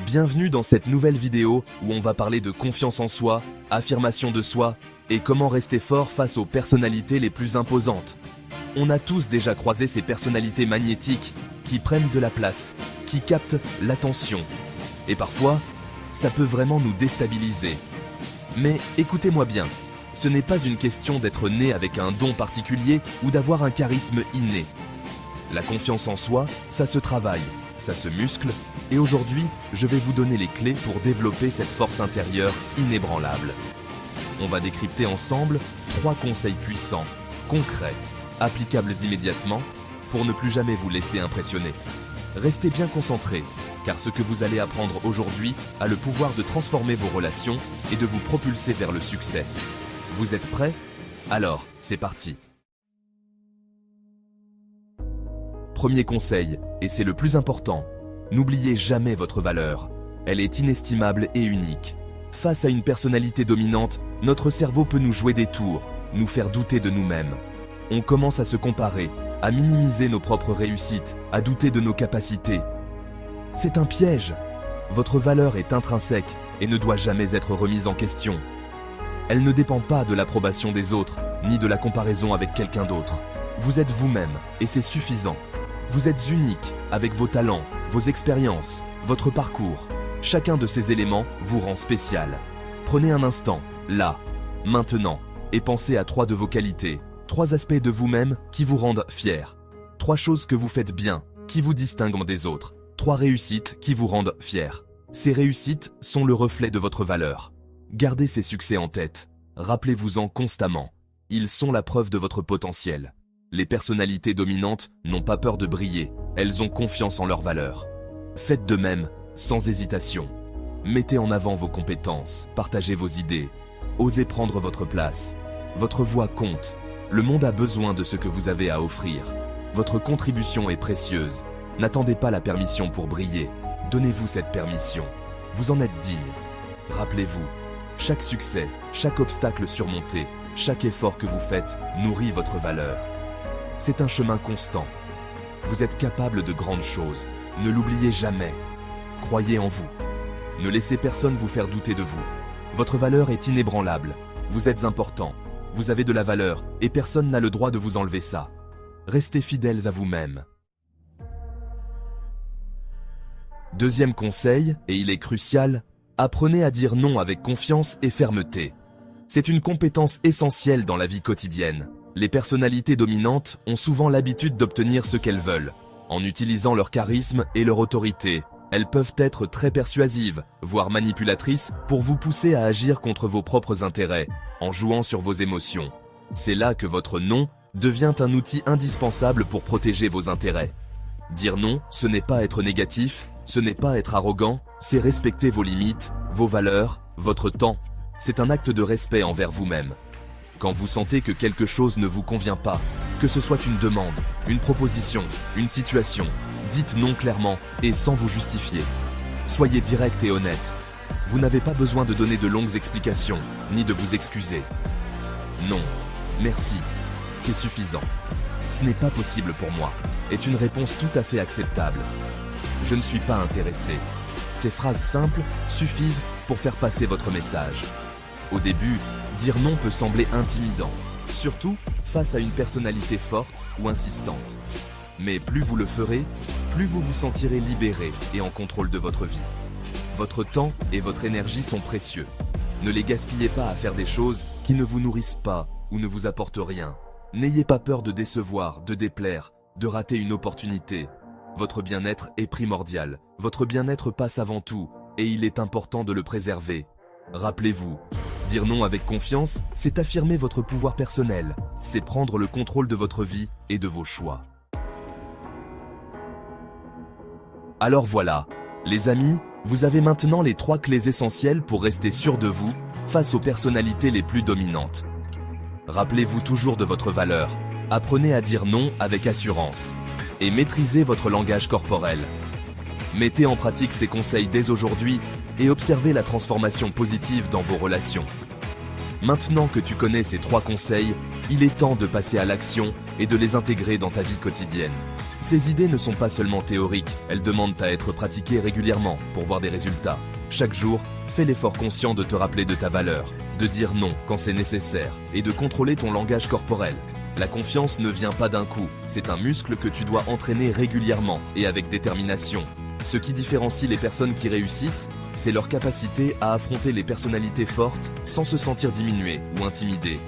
Bienvenue dans cette nouvelle vidéo où on va parler de confiance en soi, affirmation de soi et comment rester fort face aux personnalités les plus imposantes. On a tous déjà croisé ces personnalités magnétiques qui prennent de la place, qui captent l'attention. Et parfois, ça peut vraiment nous déstabiliser. Mais écoutez-moi bien, ce n'est pas une question d'être né avec un don particulier ou d'avoir un charisme inné. La confiance en soi, ça se travaille, ça se muscle, et aujourd'hui, je vais vous donner les clés pour développer cette force intérieure inébranlable. On va décrypter ensemble 3 conseils puissants, concrets, applicables immédiatement, pour ne plus jamais vous laisser impressionner. Restez bien concentrés, car ce que vous allez apprendre aujourd'hui a le pouvoir de transformer vos relations et de vous propulser vers le succès. Vous êtes prêts? Alors, c'est parti! Premier conseil, et c'est le plus important, n'oubliez jamais votre valeur. Elle est inestimable et unique. Face à une personnalité dominante, notre cerveau peut nous jouer des tours, nous faire douter de nous-mêmes. On commence à se comparer, à minimiser nos propres réussites, à douter de nos capacités. C'est un piège. Votre valeur est intrinsèque et ne doit jamais être remise en question. Elle ne dépend pas de l'approbation des autres, ni de la comparaison avec quelqu'un d'autre. Vous êtes vous-même, et c'est suffisant. Vous êtes unique, avec vos talents, vos expériences, votre parcours. Chacun de ces éléments vous rend spécial. Prenez un instant, là, maintenant, et pensez à 3 de vos qualités, 3 aspects de vous-même qui vous rendent fiers. 3 choses que vous faites bien, qui vous distinguent des autres. 3 réussites qui vous rendent fiers. Ces réussites sont le reflet de votre valeur. Gardez ces succès en tête. Rappelez-vous-en constamment. Ils sont la preuve de votre potentiel. Les personnalités dominantes n'ont pas peur de briller. Elles ont confiance en leur valeur. Faites de même, sans hésitation. Mettez en avant vos compétences, partagez vos idées. Osez prendre votre place. Votre voix compte. Le monde a besoin de ce que vous avez à offrir. Votre contribution est précieuse. N'attendez pas la permission pour briller. Donnez-vous cette permission. Vous en êtes digne. Rappelez-vous, chaque succès, chaque obstacle surmonté, chaque effort que vous faites nourrit votre valeur. C'est un chemin constant. Vous êtes capable de grandes choses. Ne l'oubliez jamais. Croyez en vous. Ne laissez personne vous faire douter de vous. Votre valeur est inébranlable. Vous êtes important. Vous avez de la valeur et personne n'a le droit de vous enlever ça. Restez fidèles à vous-même. Deuxième conseil, et il est crucial, apprenez à dire non avec confiance et fermeté. C'est une compétence essentielle dans la vie quotidienne. Les personnalités dominantes ont souvent l'habitude d'obtenir ce qu'elles veulent. En utilisant leur charisme et leur autorité, elles peuvent être très persuasives, voire manipulatrices, pour vous pousser à agir contre vos propres intérêts, en jouant sur vos émotions. C'est là que votre non devient un outil indispensable pour protéger vos intérêts. Dire non, ce n'est pas être négatif, ce n'est pas être arrogant, c'est respecter vos limites, vos valeurs, votre temps. C'est un acte de respect envers vous-même. Quand vous sentez que quelque chose ne vous convient pas, que ce soit une demande, une proposition, une situation, dites non clairement et sans vous justifier. Soyez direct et honnête. Vous n'avez pas besoin de donner de longues explications, ni de vous excuser. Non, merci, c'est suffisant. Ce n'est pas possible pour moi, est une réponse tout à fait acceptable. Je ne suis pas intéressé. Ces phrases simples suffisent pour faire passer votre message. Au début, dire non peut sembler intimidant, surtout face à une personnalité forte ou insistante. Mais plus vous le ferez, plus vous vous sentirez libéré et en contrôle de votre vie. Votre temps et votre énergie sont précieux. Ne les gaspillez pas à faire des choses qui ne vous nourrissent pas ou ne vous apportent rien. N'ayez pas peur de décevoir, de déplaire, de rater une opportunité. Votre bien-être est primordial. Votre bien-être passe avant tout et il est important de le préserver. Rappelez-vous, dire non avec confiance, c'est affirmer votre pouvoir personnel. C'est prendre le contrôle de votre vie et de vos choix. Alors voilà, les amis, vous avez maintenant les 3 clés essentielles pour rester sûr de vous face aux personnalités les plus dominantes. Rappelez-vous toujours de votre valeur. Apprenez à dire non avec assurance. Et maîtrisez votre langage corporel. Mettez en pratique ces conseils dès aujourd'hui et observez la transformation positive dans vos relations. Maintenant que tu connais ces 3 conseils, il est temps de passer à l'action et de les intégrer dans ta vie quotidienne. Ces idées ne sont pas seulement théoriques, elles demandent à être pratiquées régulièrement pour voir des résultats. Chaque jour, fais l'effort conscient de te rappeler de ta valeur, de dire non quand c'est nécessaire et de contrôler ton langage corporel. La confiance ne vient pas d'un coup, c'est un muscle que tu dois entraîner régulièrement et avec détermination. Ce qui différencie les personnes qui réussissent, c'est leur capacité à affronter les personnalités fortes sans se sentir diminuées ou intimidées.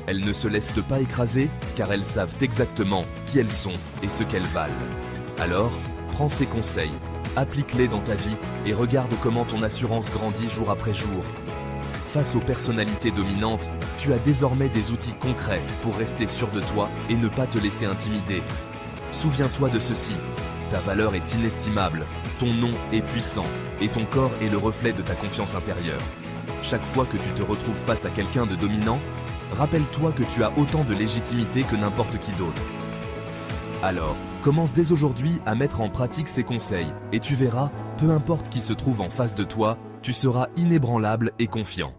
Elles ne se laissent pas écraser car elles savent exactement qui elles sont et ce qu'elles valent. Alors, prends ces conseils, applique-les dans ta vie et regarde comment ton assurance grandit jour après jour. Face aux personnalités dominantes, tu as désormais des outils concrets pour rester sûr de toi et ne pas te laisser intimider. Souviens-toi de ceci, ta valeur est inestimable, ton nom est puissant et ton corps est le reflet de ta confiance intérieure. Chaque fois que tu te retrouves face à quelqu'un de dominant, rappelle-toi que tu as autant de légitimité que n'importe qui d'autre. Alors, commence dès aujourd'hui à mettre en pratique ces conseils et tu verras, peu importe qui se trouve en face de toi, tu seras inébranlable et confiant.